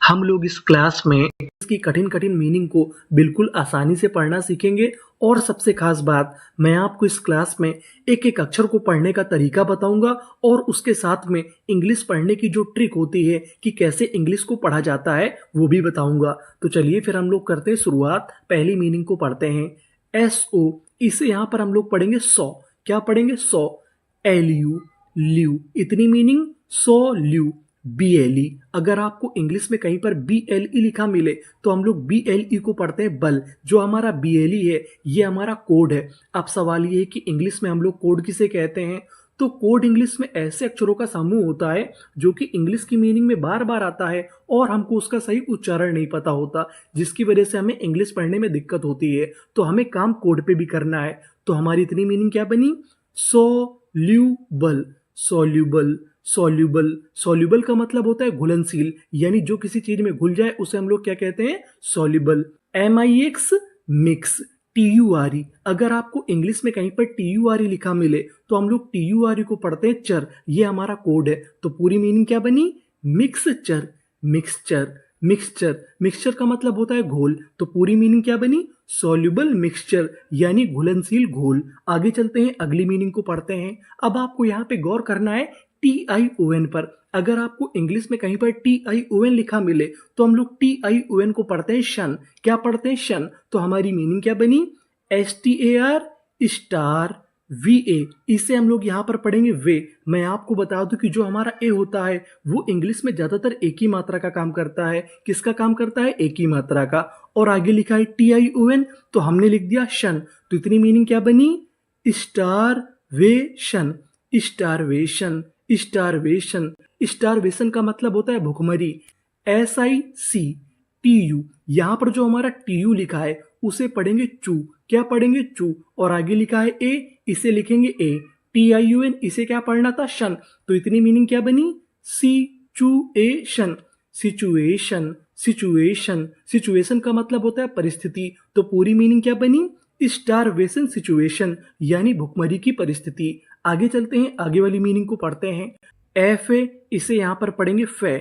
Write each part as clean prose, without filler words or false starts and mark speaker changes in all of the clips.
Speaker 1: हम लोग इस क्लास में इसकी कठिन कठिन मीनिंग को बिल्कुल आसानी से पढ़ना सीखेंगे और सबसे खास बात मैं आपको इस क्लास में एक एक अक्षर को पढ़ने का तरीका बताऊंगा और उसके साथ में इंग्लिश पढ़ने की जो ट्रिक होती है कि कैसे इंग्लिश को पढ़ा जाता है वो भी बताऊंगा। तो चलिए फिर हम लोग करते हैं शुरुआत। पहली मीनिंग को पढ़ते हैं SO। इसे यहाँ पर हम लोग पढ़ेंगे 100। क्या पढ़ेंगे? 100। LU ल्यू, इतनी मीनिंग 100 ल्यू। BLE, अगर आपको इंग्लिश में कहीं पर BLE लिखा मिले तो हम लोग BLE को पढ़ते हैं बल। जो हमारा BLE है ये हमारा कोड है। अब सवाल ये है कि इंग्लिश में हम लोग कोड किसे कहते हैं? तो कोड इंग्लिश में ऐसे अक्षरों का समूह होता है जो कि इंग्लिश की मीनिंग में बार बार आता है और हमको उसका सही उच्चारण नहीं पता होता, जिसकी वजह से हमें इंग्लिश पढ़ने में दिक्कत होती है। तो हमें काम कोड पे भी करना है। तो हमारी इतनी मीनिंग क्या बनी? सॉल्यूबल। सॉल्यूबल सॉल्यूबल सॉल्यूबल का मतलब होता है घुलनशील, यानी जो किसी चीज में घुल जाए उसे हम लोग क्या कहते हैं? सॉल्यूबल। MIX mix. TURE, अगर आपको इंग्लिश में कहीं पर TURE लिखा मिले तो हम लोग TURE को पढ़ते हैं चर। ये हमारा कोड है। तो पूरी मीनिंग क्या बनी? मिक्सचर। मिक्सचर मिक्सचर मिक्सचर का मतलब होता है घोल। तो पूरी मीनिंग क्या बनी? सॉल्युबल मिक्सचर, यानी घुलनशील घोल। आगे चलते हैं, अगली मीनिंग को पढ़ते हैं। अब आपको यहाँ पे गौर करना है TION पर। अगर आपको इंग्लिश में कहीं पर TION लिखा मिले तो हम लोग TION को पढ़ते हैं शन। क्या पढ़ते हैं? शन। तो हमारी मीनिंग क्या बनी? STAR स्टार VA, इसे हम लोग यहाँ पर पढ़ेंगे वे। मैं आपको बता दूं कि जो हमारा ए होता है वो इंग्लिश में ज्यादातर एक ही मात्रा का काम करता है। किसका काम करता है? एक ही मात्रा का। और आगे लिखा है TION तो हमने लिख दिया शन। तो इतनी मीनिंग क्या बनी? स्टारवेशन। स्टारवेशन स्टारवेशन स्टारवेशन का मतलब होता है भुखमरी। SICTU, यहाँ पर जो हमारा TU लिखा है उसे पढ़ेंगे चू। क्या पढ़ेंगे? चू। और आगे लिखा है ए, इसे लिखेंगे ए। TION, इसे क्या पढ़ना था? शन। तो इतनी मीनिंग क्या बनी? सिचुएशन। सिचुएशन सिचुएशन सिचुएशन का मतलब होता है परिस्थिति। तो पूरी मीनिंग क्या बनी? स्टारवेशन सिचुएशन, यानी भुखमरी की परिस्थिति। आगे चलते हैं, आगे वाली मीनिंग को पढ़ते हैं। FA, इसे यहाँ पर पढ़ेंगे फे।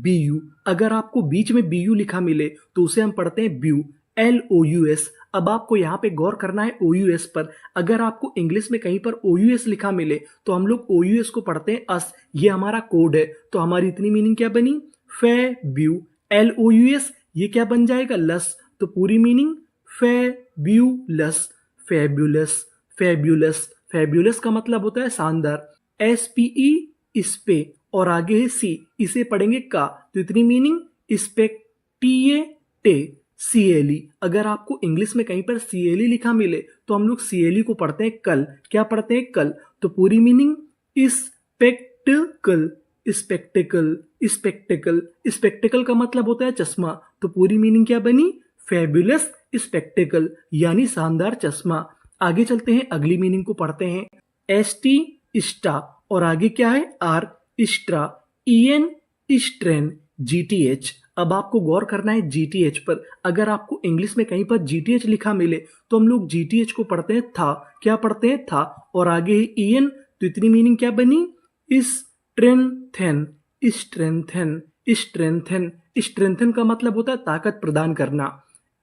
Speaker 1: BU, अगर आपको बीच में BU लिखा मिले तो उसे हम पढ़ते हैं ब्यू। LOUS, अब आपको यहाँ पे गौर करना है OUS पर। अगर आपको इंग्लिश में कहीं पर OUS लिखा मिले तो हम लोग OUS को पढ़ते हैं अस। ये हमारा कोड है। तो हमारी इतनी मीनिंग क्या बनी? फेब्यू। LOUS, ये क्या बन जाएगा? लस। तो पूरी मीनिंग फेब्यूलस। फेब्यूलस फेब्यूलस फेब्यूलस का मतलब होता है शानदार। SPE स्पे, और आगे है सी, इसे पढ़ेंगे का। तो इतनी मीनिंग स्पेक्टिएटे। CLE, अगर आपको इंग्लिश में कहीं पर CLE लिखा मिले तो हम लोग CLE को पढ़ते हैं कल। क्या पढ़ते हैं? कल। तो पूरी meaning spectacled. Spectacled spectacled spectacled का मतलब होता है चश्मा। तो पूरी मीनिंग क्या बनी? फेब्युलस स्पेक्टिकल, यानी शानदार चश्मा। आगे चलते हैं, अगली मीनिंग को पढ़ते हैं। ST स्टा, और आगे क्या है? R straw. EN strain. GTH, अब आपको गौर करना है GTH पर। अगर आपको इंग्लिश में कहीं पर GTH लिखा मिले तो हम लोग GTH को पढ़ते हैं था। क्या पढ़ते हैं? था। और आगे है EN, तो इतनी मीनिंग क्या बनी? स्ट्रेंथेन। स्ट्रेंथेन स्ट्रेंथेन स्ट्रेंथेन का मतलब होता है ताकत प्रदान करना।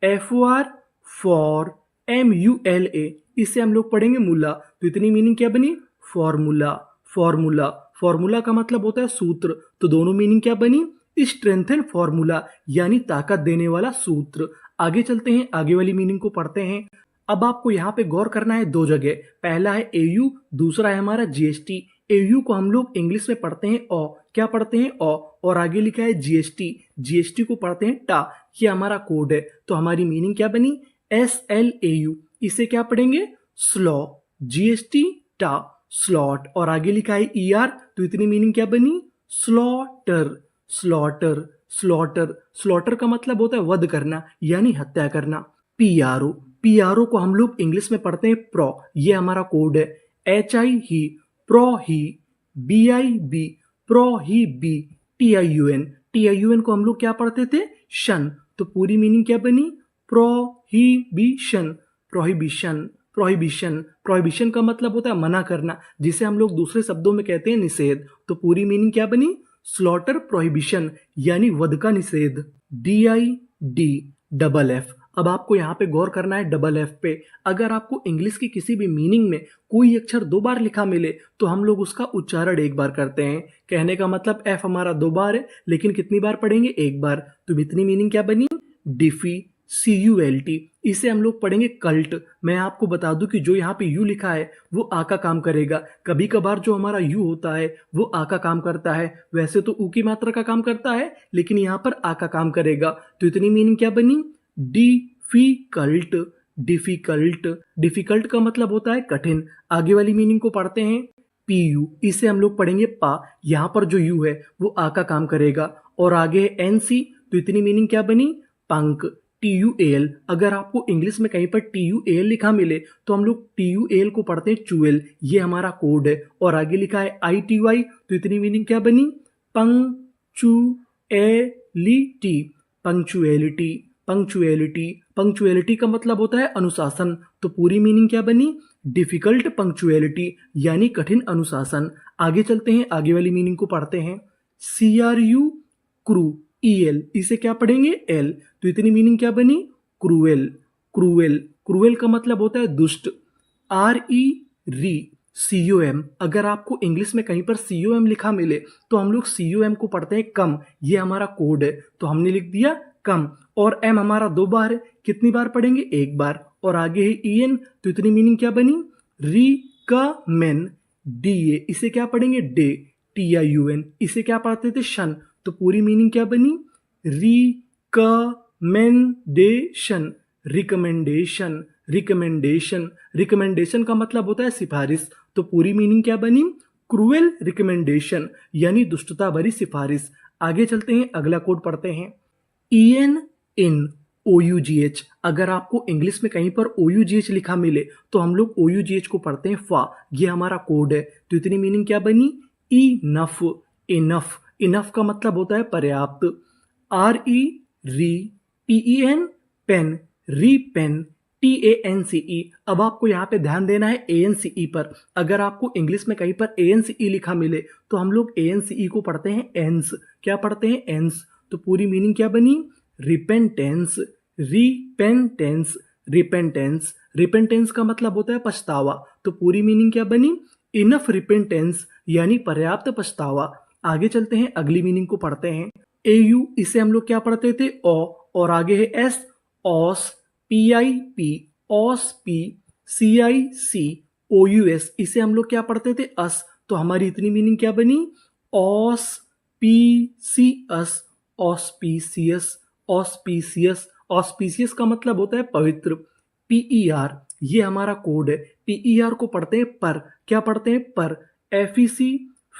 Speaker 1: FOR फॉर MULA, इसे हम लोग पढ़ेंगे मूला। तो इतनी मीनिंग क्या बनी? फॉर्मूला। फॉर्मूला फॉर्मूला का मतलब होता है सूत्र। तो दोनों मीनिंग क्या बनी? स्ट्रेंथन फॉर्मूला, यानी ताकत देने वाला सूत्र। आगे चलते हैं, आगे वाली मीनिंग को पढ़ते हैं। अब आपको यहाँ पे गौर करना है दो जगह। पहला है AU, दूसरा है हमारा GST। AU को हम लोग इंग्लिश में पढ़ते हैं ओ। क्या पढ़ते हैं? ओ। और आगे लिखा है GST। GST को पढ़ते हैं टा। ये हमारा कोड है। तो हमारी मीनिंग क्या बनी? SLAU, इसे क्या पढ़ेंगे? स्लॉ। GST टा, स्लॉट। और आगे लिखा है ER, तो इतनी मीनिंग क्या बनी? स्लॉटर। स्लॉटर स्लॉटर स्लॉटर का मतलब होता है वध करना, यानी हत्या करना। PRO, PRO को हम लोग इंग्लिश में पढ़ते हैं प्रो। ये हमारा कोड है। HI ही, प्रो ही। BIB, प्रो ही बी। TIUN को हम लोग क्या पढ़ते थे? शन। तो पूरी मीनिंग क्या बनी? प्रोहिबिशन। प्रोहिबिशन प्रोहिबिशन प्रोहिबिशन का मतलब होता है मना करना, जिसे हम लोग दूसरे शब्दों में कहते हैं निषेध। तो पूरी मीनिंग क्या बनी? स्लॉटर प्रोहिबिशन यानी वध का निषेध, DIDFF। अब आपको यहाँ पे गौर करना है डबल एफ पे। अगर आपको इंग्लिश की किसी भी मीनिंग में कोई अक्षर 2 बार लिखा मिले तो हम लोग उसका उच्चारण 1 बार करते हैं। कहने का मतलब एफ हमारा 2 बार है, लेकिन कितनी बार पढ़ेंगे? 1 बार। तो इतनी मीनिंग क्या बनी? डिफी, CULT। इसे हम लोग पढ़ेंगे कल्ट। मैं आपको बता दूं कि जो यहाँ पे यू लिखा है वो आ का काम करेगा। कभी कभार जो हमारा यू होता है वो आ का काम करता है। वैसे तो ऊ की मात्रा का काम करता है, लेकिन यहाँ पर आ का काम करेगा। तो इतनी मीनिंग क्या बनी? डिफिकल्ट। डिफिकल्ट, डिफिकल्ट का मतलब होता है कठिन। आगे वाली मीनिंग को पढ़ते हैं PU। इसे हम लोग पढ़ेंगे पा। यहाँ पर जो यू है वो आ का काम करेगा। और आगे है NC। तो इतनी मीनिंग क्या बनी? पंक, TUAL। अगर आपको इंग्लिश में कहीं पर TUAL लिखा मिले तो हम लोग TUAL को पढ़ते हैं चुएल। ये हमारा कोड है। और आगे लिखा है ITY। तो इतनी मीनिंग क्या बनी? पंक्चुएलिटी, पंक्चुएलिटी, पंक्चुएलिटी। पंक्चुएलिटी का मतलब होता है अनुशासन। तो पूरी मीनिंग क्या बनी? डिफिकल्ट पंक्चुएलिटी यानी कठिन अनुशासन। आगे चलते हैं, आगे वाली मीनिंग को पढ़ते हैं। CRU crew, EL। इसे क्या पढ़ेंगे? L। तो इतनी मीनिंग क्या बनी? Cruel, cruel. क्रूएल का मतलब होता है दुष्ट। RECOM। अगर आपको इंग्लिश में कहीं पर COM लिखा मिले तो हम लोग COM को पढ़ते हैं कम। ये हमारा कोड है। तो हमने लिख दिया कम। और M हमारा 2 बार है। कितनी बार पढ़ेंगे? 1 बार। और आगे है EN। तो इतनी मीनिंग क्या बनी? Recommend, DA। इसे क्या पढ़ेंगे? Day, TIUN। इसे क्या पढ़ते थे? शन। तो पूरी मीनिंग क्या बनी? Recommendation, recommendation, recommendation. रिकमेंडेशन का मतलब होता है सिफारिश। तो पूरी मीनिंग क्या बनी? क्रूएल रिकमेंडेशन यानी दुष्टता भरी सिफारिश। आगे चलते हैं, अगला कोड पढ़ते हैं। ENOUGH। अगर आपको इंग्लिश में कहीं पर OUGH लिखा मिले तो हम लोग OUGH को पढ़ते हैं फा। ये हमारा कोड है। तो इतनी मीनिंग क्या बनी? Enough, enough. इनफ का मतलब होता है पर्याप्त। REPEN, पेन, रीपेन, TANCE। अब आपको यहाँ पे ध्यान देना है ANCE पर। अगर आपको इंग्लिश में कहीं पर ANCE लिखा मिले तो हम लोग ANCE को पढ़ते हैं एंस। क्या पढ़ते हैं? एंस। तो पूरी मीनिंग क्या बनी? Repentance, repentance, repentance. रिपेंटेंस का मतलब होता है पछतावा। तो पूरी मीनिंग क्या बनी? इनफ रिपेंटेंस यानी पर्याप्त पछतावा। आगे चलते हैं, अगली मीनिंग को पढ़ते हैं। AU। इसे हम लोग क्या पढ़ते थे? ओ। और आगे है S, OS, PIP, OSP, CIC, OUS। इसे हम लोग क्या पढ़ते थे? अस। तो हमारी इतनी मीनिंग क्या बनी? ऑस्पीसियस, ऑस्पीसियस, ऑस्पीसियस। ऑस्पीसियस का मतलब होता है पवित्र। PER। ये हमारा कोड है। PER को पढ़ते हैं पर। क्या पढ़ते हैं? पर। FEC,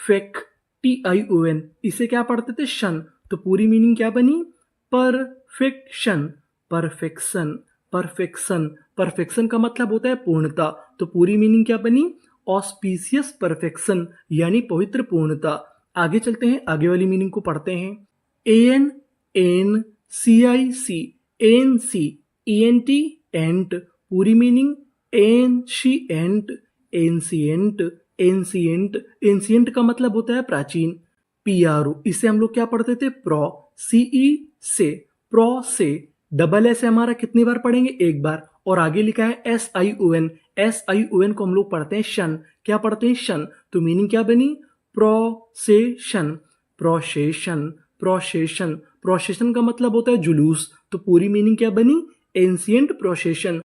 Speaker 1: fake, TION। इसे क्या पढ़ते थे? शन। तो पूरी मीनिंग क्या बनी? Perfection, perfection, perfection. परफेक्शन का मतलब होता है पूर्णता। तो पूरी मीनिंग क्या बनी? ऑस्पीसियस परफेक्शन यानी पवित्र पूर्णता। आगे चलते हैं, आगे वाली मीनिंग को पढ़ते हैं। ANNCIC, ANC, ENT, एंट। पूरी meaning ancient, ancient, ancient. Ancient का मतलब होता है प्राचीन। PRO। इसे हम लोग क्या पढ़ते थे? प्रो, CE से, प्रो से। डबल एस हमारा कितनी बार पढ़ेंगे? 1 बार। और आगे लिखा है SION। SION को हम लोग पढ़ते हैं शन। क्या पढ़ते हैं? शन। तो मीनिंग क्या बनी? Procession, procession, procession. प्रोसेशन का मतलब होता है जुलूस। तो पूरी मीनिंग क्या बनी? Ancient procession.